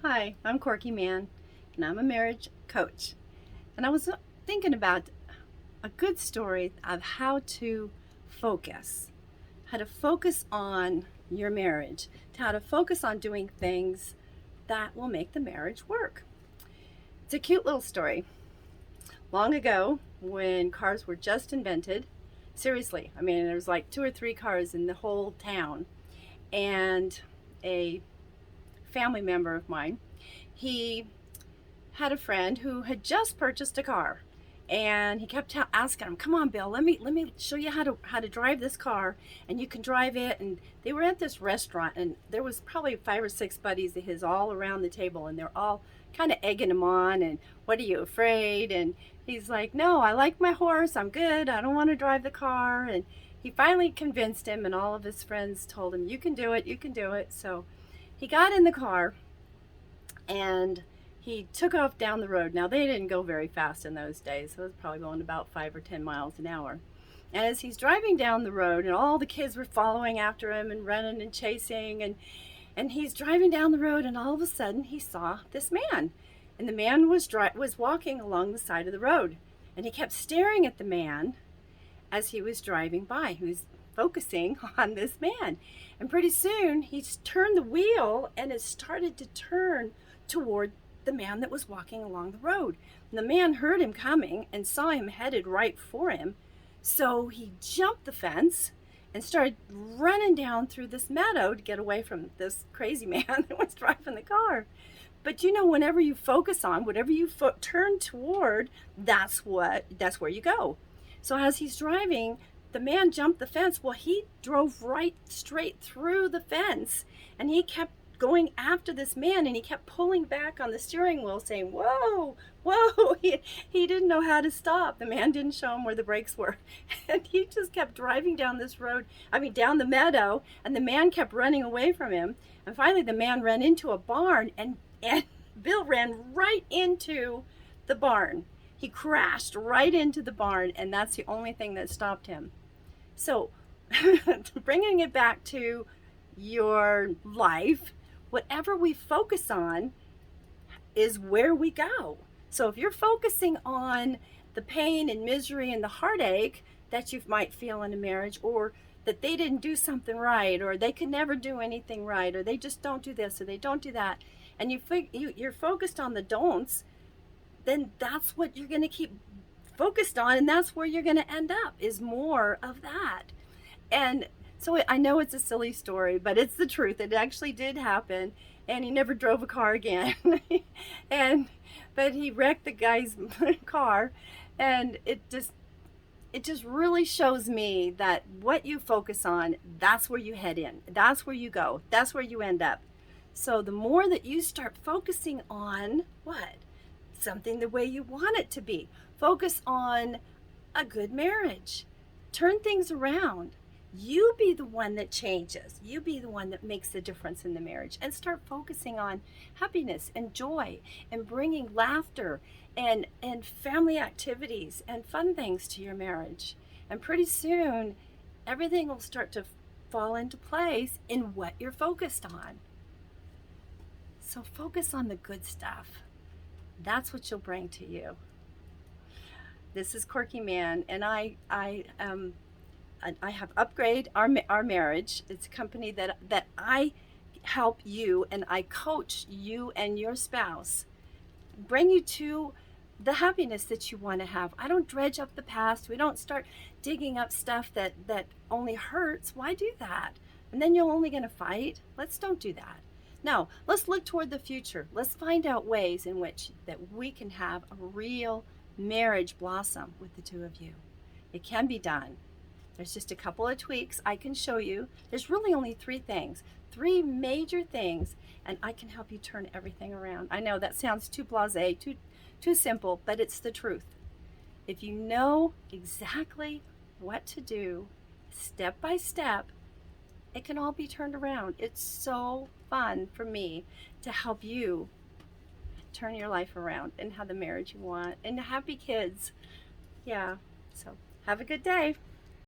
Hi, I'm Corky Mann, and I'm a marriage coach. And I was thinking about a good story of how to focus on your marriage, how to focus on doing things that will make the marriage work. It's a cute little story. Long ago, when cars were just invented, seriously, I mean, there was like two or three cars in the whole town, and a family member of mine, he had a friend who had just purchased a car, and he kept asking him, "Come on, Bill, let me show you how to drive this car, and you can drive it." And they were at this restaurant, and there was probably five or six buddies of his all around the table, and they're all kind of egging him on. And, "What are you afraid?" And he's like, "No, I like my horse. I'm good. I don't want to drive the car." And he finally convinced him, and all of his friends told him, "You can do it. You can do it." So he got in the car, and he took off down the road. Now, they didn't go very fast in those days, so it was probably going about 5 or 10 miles an hour. And as he's driving down the road, and all the kids were following after him and running and chasing, and he's driving down the road, and all of a sudden he saw this man. And the man was walking along the side of the road. And he kept staring at the man as he was driving by. He was focusing on this man. And pretty soon he turned the wheel, and it started to turn toward the man that was walking along the road. And the man heard him coming and saw him headed right for him. So he jumped the fence and started running down through this meadow to get away from this crazy man that was driving the car. But whenever you focus on, whatever you turn toward, that's where you go. So as he's driving, the man jumped the fence. Well, he drove right straight through the fence, and he kept going after this man, and he kept pulling back on the steering wheel saying, "Whoa, whoa." He didn't know how to stop. The man didn't show him where the brakes were. And he just kept driving down this road, down the meadow, and the man kept running away from him. And finally the man ran into a barn, and Bill ran right into the barn. He crashed right into the barn, and that's the only thing that stopped him. So, bringing it back to your life, whatever we focus on is where we go. So if you're focusing on the pain and misery and the heartache that you might feel in a marriage, or that they didn't do something right, or they could never do anything right, or they just don't do this, or they don't do that, and you're focused on the don'ts, then that's what you're going to keep focused on, and that's where you're going to end up, is more of that. And so I know it's a silly story, but it's the truth. It actually did happen, and he never drove a car again. But he wrecked the guy's car, and it just really shows me that what you focus on, that's where you head in. That's where you go. That's where you end up. So the more that you start focusing on what? Something the way you want it to be. Focus on a good marriage. Turn things around. You be the one that changes. You be the one that makes the difference in the marriage, and start focusing on happiness and joy, and bringing laughter and family activities and fun things to your marriage. And pretty soon everything will start to fall into place in what you're focused on. So focus on the good stuff. That's what you'll bring to you. This is Corky Mann, and I have Upgrade Our Marriage. It's a company that I help you, and I coach you and your spouse, bring you to the happiness that you want to have. I don't dredge up the past. We don't start digging up stuff that only hurts. Why do that? And then you're only going to fight. Let's don't do that. No, let's look toward the future. Let's find out ways in which that we can have a real marriage blossom with the two of you. It can be done. There's just a couple of tweaks I can show you. There's really only three major things, and I can help you turn everything around. I know that sounds too blasé, too simple, but it's the truth. If you know exactly what to do, step by step, it can all be turned around. It's so fun for me to help you turn your life around and have the marriage you want and happy kids. Yeah, so have a good day.